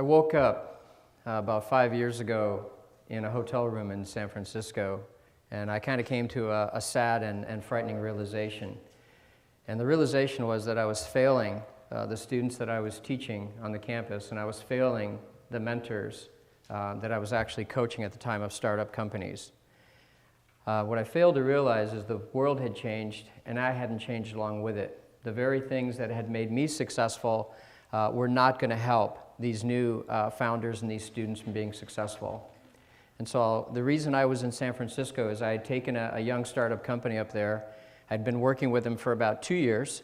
I woke up about 5 years ago in a hotel room in San Francisco, and I kind of came to a sad and frightening realization. And the realization was that I was failing the students that I was teaching on the campus, and I was failing the mentors that I was actually coaching at the time of startup companies. What I failed to realize is the world had changed, and I hadn't changed along with it. The very things that had made me successful were not going to help these new founders and these students from being successful. And so the reason I was in San Francisco is I had taken a young startup company up there. I'd been working with them for about 2 years.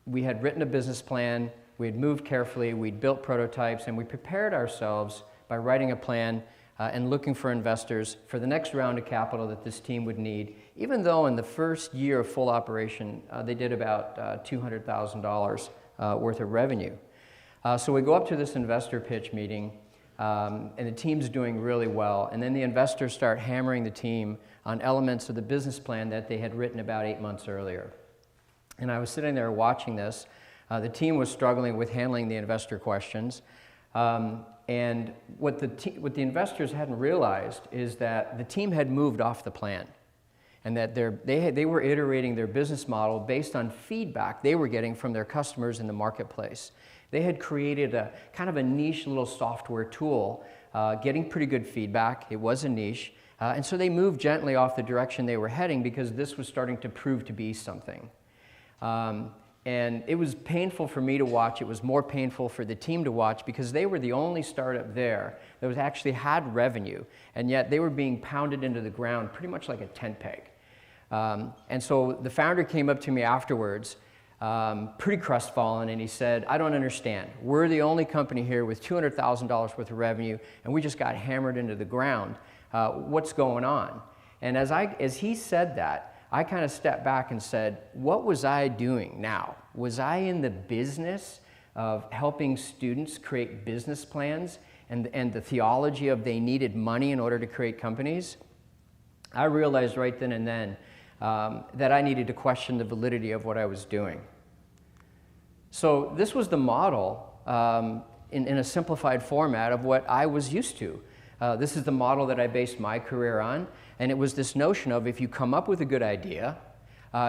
We had written a business plan, we had moved carefully, we'd built prototypes, and we prepared ourselves by writing a plan and looking for investors for the next round of capital that this team would need, even though in the first year of full operation, they did about $200,000 worth of revenue. So we go up to this investor pitch meeting, and the team's doing really well, and then the investors start hammering the team on elements of the business plan that they had written about 8 months earlier. And I was sitting there watching this. The team was struggling with handling the investor questions. And what the investors hadn't realized is that the team had moved off the plan, and that they were iterating their business model based on feedback they were getting from their customers in the marketplace. They had created a kind of a niche little software tool, getting pretty good feedback. It was a niche. And so they moved gently off the direction they were heading because this was starting to prove to be something. And it was painful for me to watch. It was more painful for the team to watch because they were the only startup there that was actually had revenue, and yet they were being pounded into the ground pretty much like a tent peg. And so the founder came up to me afterwards, pretty crestfallen, and he said, "I don't understand. We're the only company here with $200,000 worth of revenue, and we just got hammered into the ground. What's going on?" And as he said that, I kind of stepped back and said, what was I doing now? Was I in the business of helping students create business plans and the theology of they needed money in order to create companies? I realized right then and then that I needed to question the validity of what I was doing. So this was the model in a simplified format of what I was used to. This is the model that I based my career on, and it was this notion of if you come up with a good idea,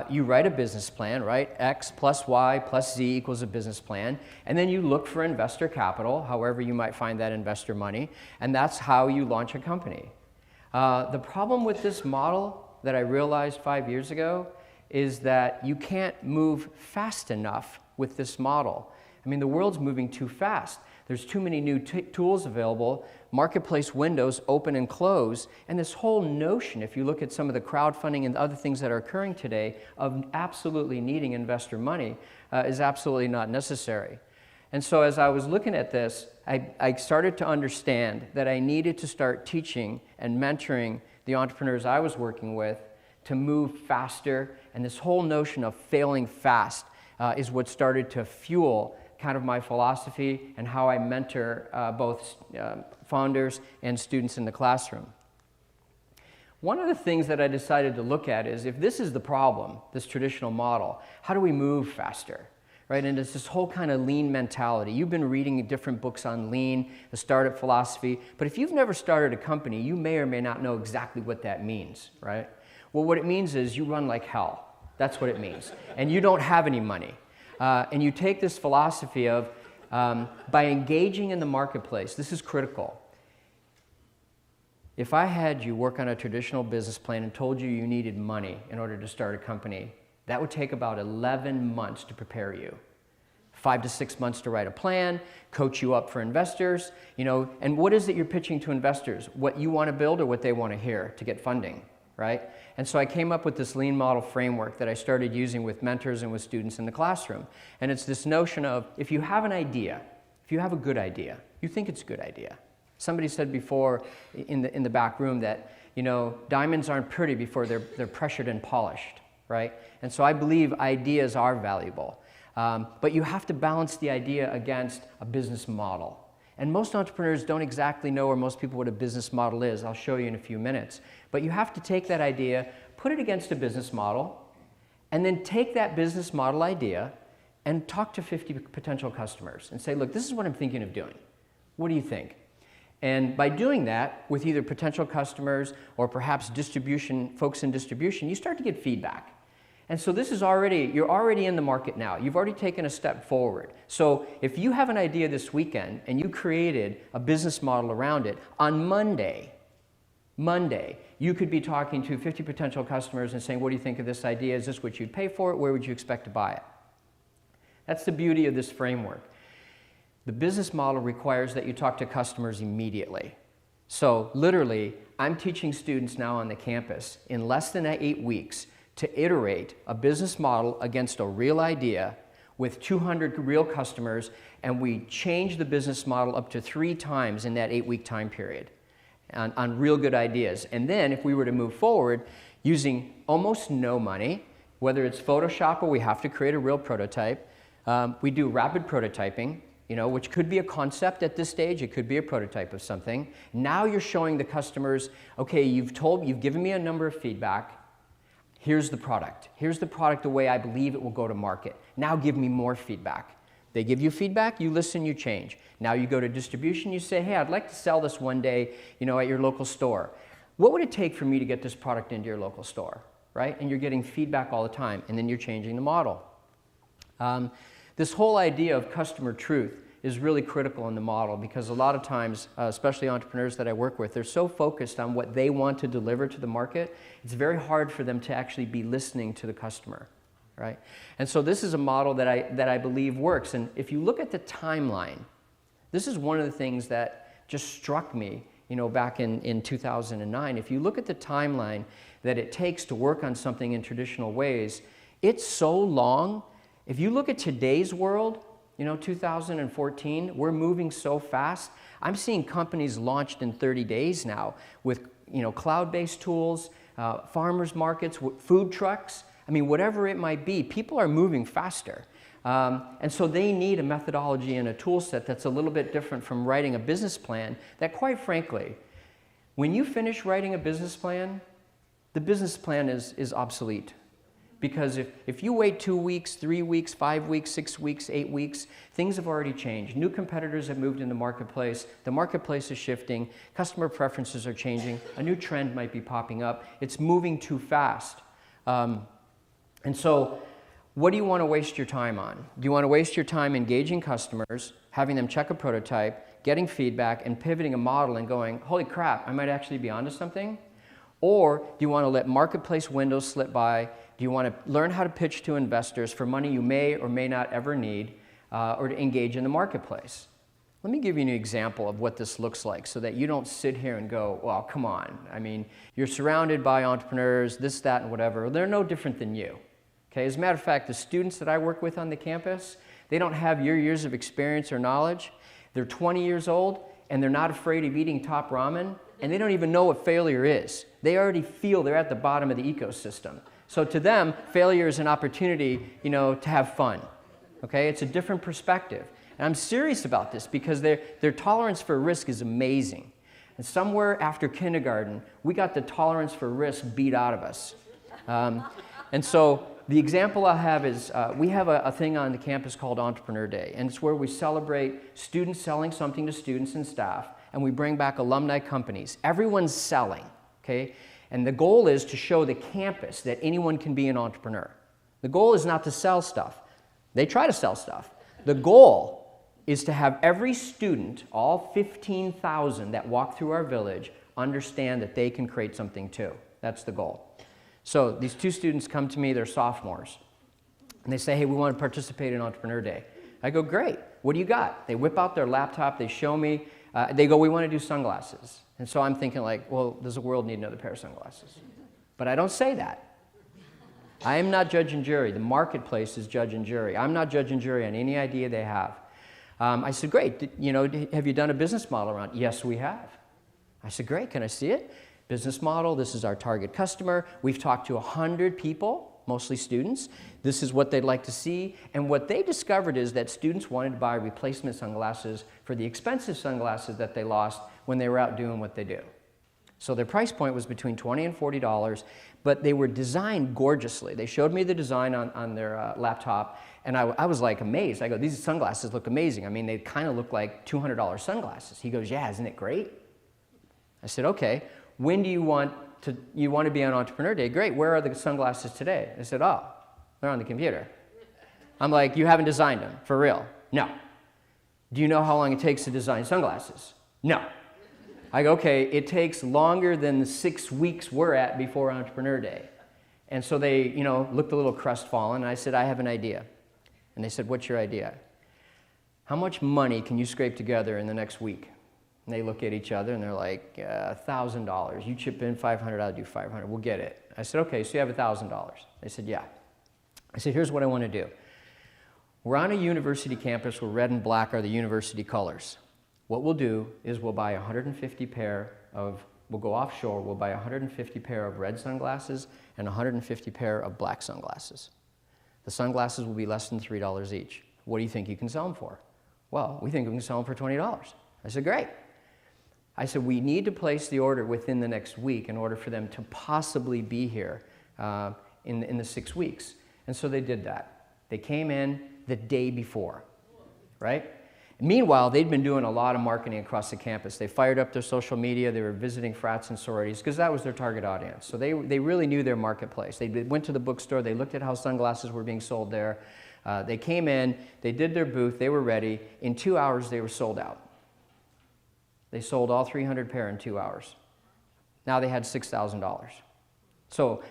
you write a business plan, right? X plus Y plus Z equals a business plan, and then you look for investor capital, however you might find that investor money, and that's how you launch a company. The problem with this model that I realized 5 years ago is that you can't move fast enough with this model. I mean, the world's moving too fast. There's too many new tools available, marketplace windows open and close, and this whole notion, if you look at some of the crowdfunding and other things that are occurring today, of absolutely needing investor money is absolutely not necessary. And so as I was looking at this, I started to understand that I needed to start teaching and mentoring the entrepreneurs I was working with to move faster, and this whole notion of failing fast is what started to fuel kind of my philosophy and how I mentor both founders and students in the classroom. One of the things that I decided to look at is if this is the problem, this traditional model, how do we move faster? Right? And it's this whole kind of lean mentality. You've been reading different books on lean, the startup philosophy, but if you've never started a company, you may or may not know exactly what that means, right? Well, what it means is you run like hell. That's what it means. And you don't have any money. And you take this philosophy of, by engaging in the marketplace, this is critical. If I had you work on a traditional business plan and told you you needed money in order to start a company, that would take about 11 months to prepare you. 5 to 6 months to write a plan, coach you up for investors, and what is it you're pitching to investors? What you want to build or what they want to hear to get funding, right? And so I came up with this lean model framework that I started using with mentors and with students in the classroom. And it's this notion of if you have an idea, if you have a good idea, you think it's a good idea. Somebody said before in the back room that, diamonds aren't pretty before they're pressured and polished, right? And so I believe ideas are valuable. But you have to balance the idea against a business model. And most entrepreneurs don't exactly know, or most people, what a business model is. I'll show you in a few minutes. But you have to take that idea, put it against a business model, and then take that business model idea and talk to 50 potential customers and say, look, this is what I'm thinking of doing. What do you think? And by doing that with either potential customers or perhaps distribution, folks in distribution, you start to get feedback. And so this is you're already in the market now. You've already taken a step forward. So if you have an idea this weekend and you created a business model around it, on Monday, you could be talking to 50 potential customers and saying, what do you think of this idea? Is this what you'd pay for it? Where would you expect to buy it? That's the beauty of this framework. The business model requires that you talk to customers immediately. So literally, I'm teaching students now on the campus in less than 8 weeks to iterate a business model against a real idea with 200 real customers, and we change the business model up to 3 times in that 8-week time period on real good ideas. And then if we were to move forward using almost no money, whether it's Photoshop or we have to create a real prototype, we do rapid prototyping, which could be a concept at this stage. It could be a prototype of something. Now you're showing the customers, okay, you've given me a number of feedback. Here's the product. Here's the product the way I believe it will go to market. Now give me more feedback. They give you feedback, you listen, you change. Now you go to distribution, you say, hey, I'd like to sell this one day, at your local store. What would it take for me to get this product into your local store, right? And you're getting feedback all the time, and then you're changing the model. This whole idea of customer truth is really critical in the model because a lot of times, especially entrepreneurs that I work with, they're so focused on what they want to deliver to the market, it's very hard for them to actually be listening to the customer, right? And so this is a model that I believe works. And if you look at the timeline, this is one of the things that just struck me, back in 2009. If you look at the timeline that it takes to work on something in traditional ways, it's so long. If you look at today's world, 2014, we're moving so fast. I'm seeing companies launched in 30 days now with, cloud-based tools, farmers markets, food trucks. I mean, whatever it might be, people are moving faster. And so they need a methodology and a tool set that's a little bit different from writing a business plan that, quite frankly, when you finish writing a business plan, the business plan is obsolete. Because if you wait 2 weeks, 3 weeks, 5 weeks, 6 weeks, 8 weeks, things have already changed. New competitors have moved in the marketplace is shifting, customer preferences are changing, a new trend might be popping up, it's moving too fast. And so what do you want to waste your time on? Do you want to waste your time engaging customers, having them check a prototype, getting feedback, and pivoting a model and going, holy crap, I might actually be onto something? Or do you want to let marketplace windows slip by? Do you want to learn how to pitch to investors for money you may or may not ever need, or to engage in the marketplace? Let me give you an example of what this looks like so that you don't sit here and go, well, come on. I mean, you're surrounded by entrepreneurs, this, that, and whatever. They're no different than you. Okay? As a matter of fact, the students that I work with on the campus, they don't have your years of experience or knowledge. They're 20 years old, and they're not afraid of eating top ramen, and they don't even know what failure is. They already feel they're at the bottom of the ecosystem. So to them, failure is an opportunity, to have fun. Okay? It's a different perspective. And I'm serious about this because their tolerance for risk is amazing. And somewhere after kindergarten, we got the tolerance for risk beat out of us. And so the example I have is we have a thing on the campus called Entrepreneur Day. And it's where we celebrate students selling something to students and staff. And we bring back alumni companies. Everyone's selling. Okay? And the goal is to show the campus that anyone can be an entrepreneur. The goal is not to sell stuff. They try to sell stuff. The goal is to have every student, all 15,000 that walk through our village, understand that they can create something too. That's the goal. So these 2 students come to me, they're sophomores. And they say, hey, we want to participate in Entrepreneur Day. I go, great. What do you got? They whip out their laptop, they show me. They go, we want to do sunglasses. And so I'm thinking like, well, does the world need another pair of sunglasses? But I don't say that. I am not judge and jury. The marketplace is judge and jury. I'm not judge and jury on any idea they have. I said, great, have you done a business model around? Yes, we have. I said, great, can I see it? Business model, this is our target customer. We've talked to 100 people, mostly students. This is what they'd like to see. And what they discovered is that students wanted to buy replacement sunglasses for the expensive sunglasses that they lost when they were out doing what they do. So their price point was between $20 and $40, but they were designed gorgeously. They showed me the design on their laptop, and I was like amazed. I go, these sunglasses look amazing. I mean, they kind of look like $200 sunglasses. He goes, yeah, isn't it great? I said, okay, when do you want to be on Entrepreneur Day? Great, where are the sunglasses today? I said, oh, they're on the computer. I'm like, you haven't designed them, for real? No. Do you know how long it takes to design sunglasses? No. I go, okay, it takes longer than the 6 weeks we're at before Entrepreneur Day. And so they, looked a little crestfallen, and I said, I have an idea. And they said, what's your idea? How much money can you scrape together in the next week? And they look at each other, and they're like, $1,000. You chip in $500, I'll do $500. We'll get it. I said, okay, so you have $1,000. They said, yeah. I said, here's what I want to do. We're on a university campus where red and black are the university colors. What we'll do is we'll buy 150 we'll go offshore, we'll buy 150 pair of red sunglasses and 150 pair of black sunglasses. The sunglasses will be less than $3 each. What do you think you can sell them for? Well, we think we can sell them for $20. I said, great. I said, we need to place the order within the next week in order for them to possibly be here in the 6 weeks. And so they did that. They came in the day before, right? Meanwhile, they'd been doing a lot of marketing across the campus. They fired up their social media. They were visiting frats and sororities because that was their target audience. So they really knew their marketplace. They went to the bookstore. They looked at how sunglasses were being sold there. They came in. They did their booth. They were ready. In 2 hours, they were sold out. They sold all 300 pair in 2 hours. Now they had $6,000. So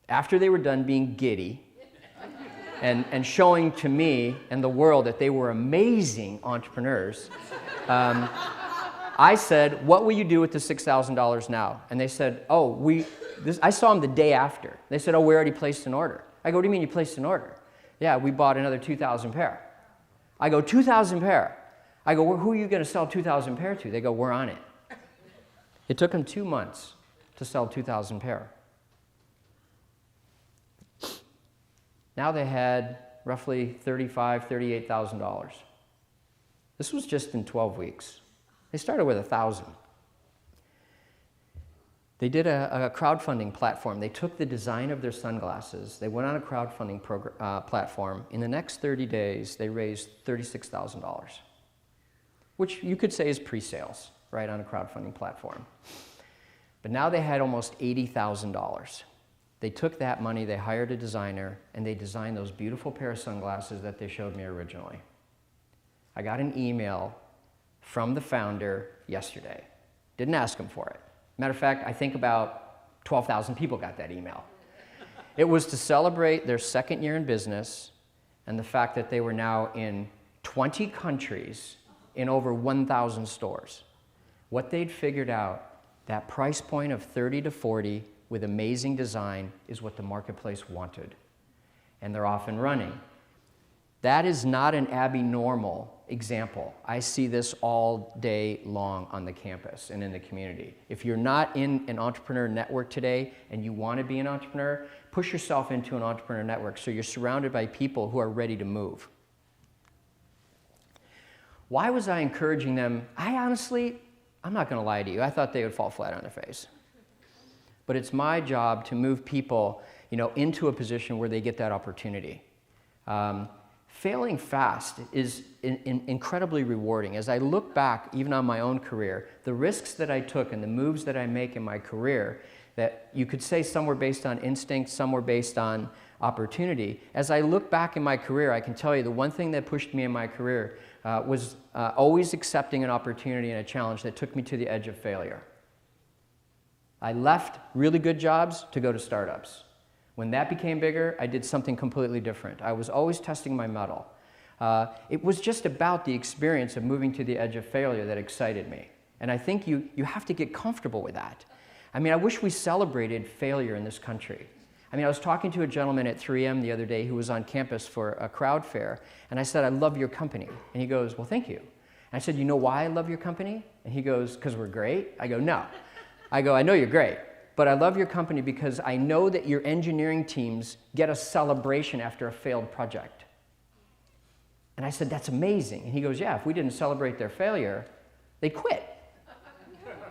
after they were done being giddy, and showing to me and the world that they were amazing entrepreneurs, I said, what will you do with the $6,000 now? And they said, I saw them the day after. They said, we already placed an order. I go, what do you mean you placed an order? Yeah, we bought another 2,000 pair. I go, 2,000 pair? I go, who are you going to sell 2,000 pair to? They go, we're on it. It took them 2 months to sell 2,000 pair. Now they had roughly $35,000, $38,000. This was just in 12 weeks. They started with 1,000. They did a crowdfunding platform. They took the design of their sunglasses. They went on a crowdfunding platform. In the next 30 days, they raised $36,000, which you could say is pre-sales, right, on a crowdfunding platform. But now they had almost $80,000. They took that money, they hired a designer, and they designed those beautiful pair of sunglasses that they showed me originally. I got an email from the founder yesterday. Didn't ask him for it. Matter of fact, I think about 12,000 people got that email. It was to celebrate their second year in business and the fact that they were now in 20 countries in over 1,000 stores. What they'd figured out, that price point of 30 to 40 with amazing design is what the marketplace wanted. And they're off and running. That is not an abnormal example. I see this all day long on the campus and in the community. If you're not in an entrepreneur network today and you want to be an entrepreneur, push yourself into an entrepreneur network so you're surrounded by people who are ready to move. Why was I encouraging them? I'm not going to lie to you, I thought they would fall flat on their face. But it's my job to move people, into a position where they get that opportunity. Failing fast is incredibly rewarding. As I look back, even on my own career, the risks that I took and the moves that I make in my career, that you could say some were based on instinct, some were based on opportunity. As I look back in my career, I can tell you the one thing that pushed me in my career was always accepting an opportunity and a challenge that took me to the edge of failure. I left really good jobs to go to startups. When that became bigger, I did something completely different. I was always testing my mettle. It was just about the experience of moving to the edge of failure that excited me. And I think you have to get comfortable with that. I wish we celebrated failure in this country. I was talking to a gentleman at 3M the other day who was on campus for a crowd fair, and I said, I love your company. And he goes, well, thank you. And I said, you know why I love your company? And he goes, because we're great? I go, no. I go, I know you're great, but I love your company because I know that your engineering teams get a celebration after a failed project. And I said, that's amazing. And he goes, yeah, if we didn't celebrate their failure, they'd quit.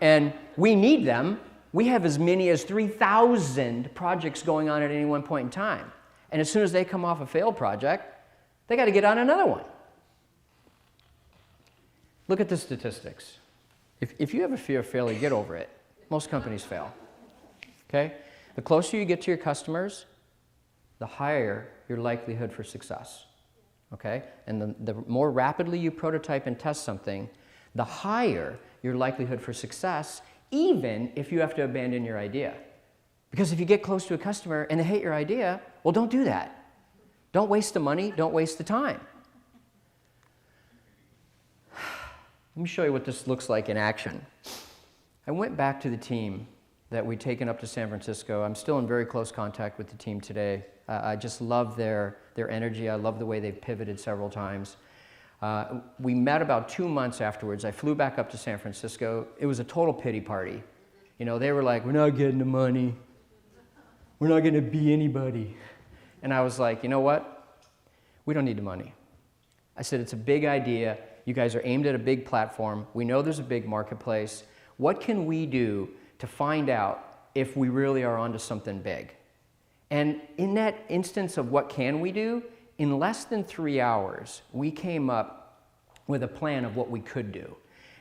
And we need them. We have as many as 3,000 projects going on at any one point in time. And as soon as they come off a failed project, they got to get on another one. Look at the statistics. If you have a fear of failure, get over it. Most companies fail. Okay? The closer you get to your customers, the higher your likelihood for success. Okay? And the more rapidly you prototype and test something, the higher your likelihood for success, even if you have to abandon your idea. Because if you get close to a customer and they hate your idea, well, don't do that. Don't waste the money, don't waste the time. Let me show you what this looks like in action. I went back to the team that we'd taken up to San Francisco. I'm still in very close contact with the team today. I just love their energy. I love the way they've pivoted several times. We met about 2 months afterwards. I flew back up to San Francisco. It was a total pity party. You know, they were like, we're not getting the money. We're not going to be anybody. And I was like, you know what? We don't need the money. I said, it's a big idea. You guys are aimed at a big platform. We know there's a big marketplace. What can we do to find out if we really are onto something big? And in that instance of what can we do, in less than 3 hours, we came up with a plan of what we could do.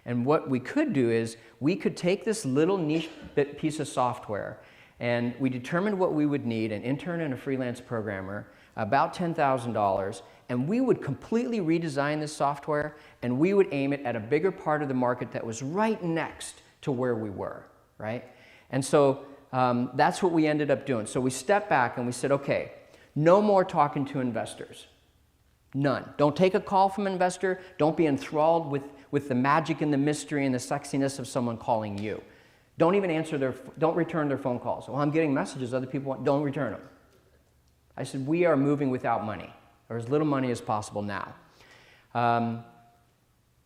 And what we could do is we could take this little niche piece of software, and we determined what we would need, an intern and a freelance programmer, about $10,000, and we would completely redesign this software, and we would aim it at a bigger part of the market that was right next to where we were, right? And so that's what we ended up doing. So we stepped back and we said, okay, no more talking to investors. None. Don't take a call from an investor. Don't be enthralled with the magic and the mystery and the sexiness of someone calling you. Don't even don't return their phone calls. Well, I'm getting messages other people want, don't return them. I said, we are moving without money, or as little money as possible now.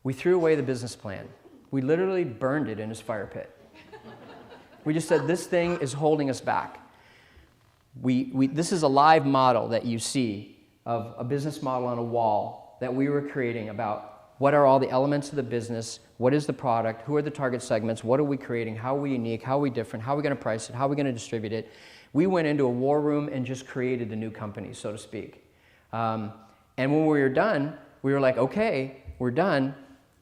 We threw away the business plan. We literally burned it in his fire pit. We just said, this thing is holding us back. This is a live model that you see of a business model on a wall that we were creating about what are all the elements of the business, what is the product, who are the target segments, what are we creating, how are we unique, how are we different, how are we going to price it, how are we going to distribute it. We went into a war room and just created the new company, so to speak. And when we were done, we were like, okay, we're done.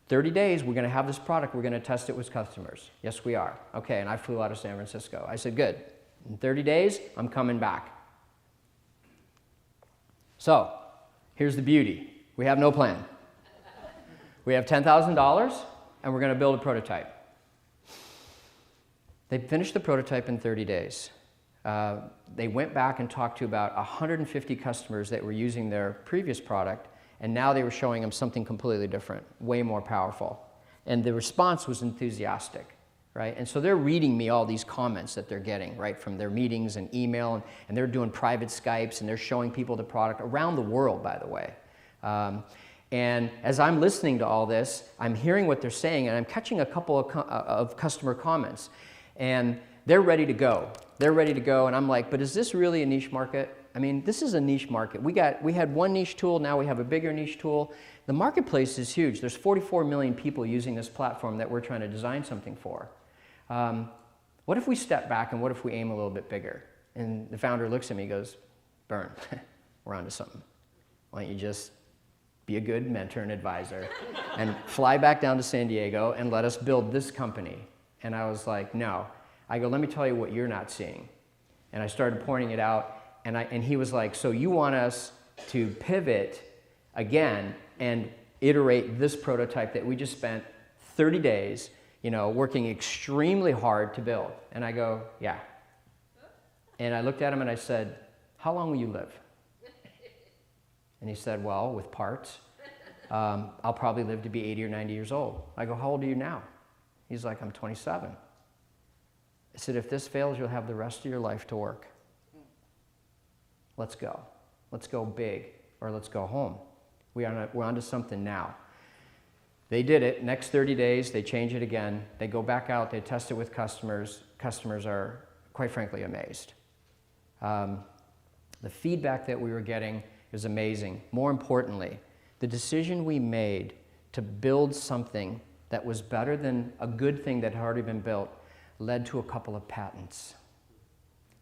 30 days, we're going to have this product. We're going to test it with customers. Yes, we are. Okay, and I flew out of San Francisco. I said, good. In 30 days, I'm coming back. So, here's the beauty. We have no plan. We have $10,000, and we're going to build a prototype. They finished the prototype in 30 days. They went back and talked to about 150 customers that were using their previous product, and now they were showing them something completely different, way more powerful. And the response was enthusiastic, right? And so they're reading me all these comments that they're getting, right, from their meetings and email, and they're doing private Skypes, and they're showing people the product around the world, by the way. And as I'm listening to all this, I'm hearing what they're saying, and I'm catching a couple of customer comments. And they're ready to go. They're ready to go, and I'm like, but is this really a niche market? I mean, this is a niche market. We had one niche tool, now we have a bigger niche tool. The marketplace is huge. There's 44 million people using this platform that we're trying to design something for. What if we step back and what if we aim a little bit bigger? And the founder looks at me and goes, Bern, we're onto something. Why don't you just be a good mentor and advisor and fly back down to San Diego and let us build this company? And I was like, no. I go, let me tell you what you're not seeing. And I started pointing it out. And he was like, so you want us to pivot again and iterate this prototype that we just spent 30 days, working extremely hard to build? And I go, yeah. And I looked at him and I said, how long will you live? And he said, well, with parts, I'll probably live to be 80 or 90 years old. I go, how old are you now? He's like, I'm 27. I said, if this fails, you'll have the rest of your life to work. Let's go. Let's go big, or let's go home. We're onto something now. They did it. Next 30 days, they change it again. They go back out. They test it with customers. Customers are, quite frankly, amazed. The feedback that we were getting is amazing. More importantly, the decision we made to build something that was better than a good thing that had already been built led to a couple of patents.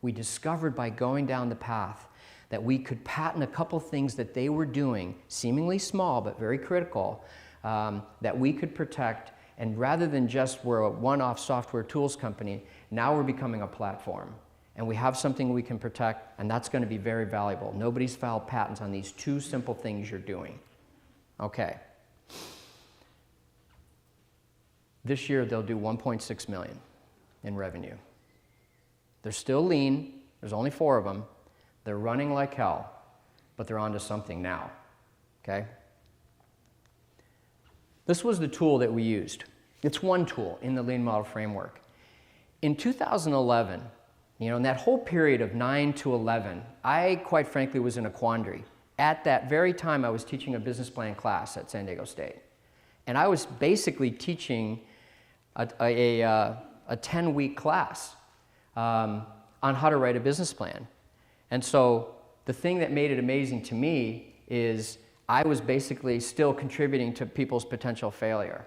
We discovered by going down the path that we could patent a couple things that they were doing, seemingly small but very critical, that we could protect. And rather than just we're a one-off software tools company, now we're becoming a platform. And we have something we can protect, and that's going to be very valuable. Nobody's filed patents on these two simple things you're doing. Okay. This year they'll do 1.6 million in revenue. They're still lean. There's only 4 of them. They're running like hell, but they're onto something now. Okay? This was the tool that we used. It's one tool in the Lean Model Framework. In 2011, in that whole period of 9 to 11, I quite frankly was in a quandary. At that very time, I was teaching a business plan class at San Diego State. And I was basically teaching a 10-week class on how to write a business plan. And so the thing that made it amazing to me is I was basically still contributing to people's potential failure.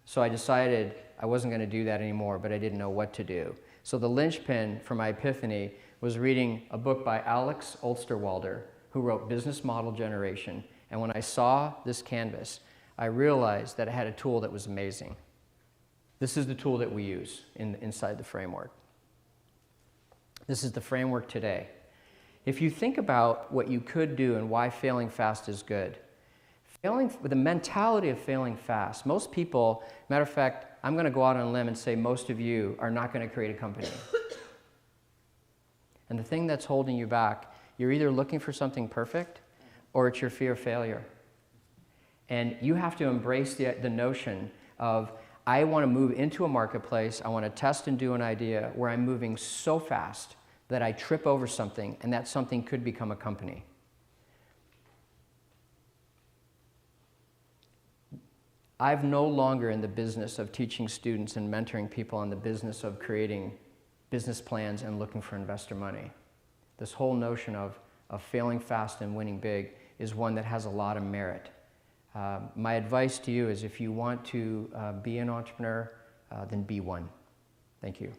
So I decided I wasn't going to do that anymore, but I didn't know what to do. So the linchpin for my epiphany was reading a book by Alex Osterwalder, who wrote Business Model Generation. And when I saw this canvas, I realized that it had a tool that was amazing. This is the tool that we use inside the framework. This is the framework today. If you think about what you could do and why failing fast is good, with the mentality of failing fast, most people, matter of fact, I'm going to go out on a limb and say most of you are not going to create a company. And the thing that's holding you back, you're either looking for something perfect or it's your fear of failure. And you have to embrace the notion of, I want to move into a marketplace, I want to test and do an idea where I'm moving so fast that I trip over something, and that something could become a company. I'm no longer in the business of teaching students and mentoring people on the business of creating business plans and looking for investor money. This whole notion of failing fast and winning big is one that has a lot of merit. My advice to you is if you want to be an entrepreneur, then be one. Thank you.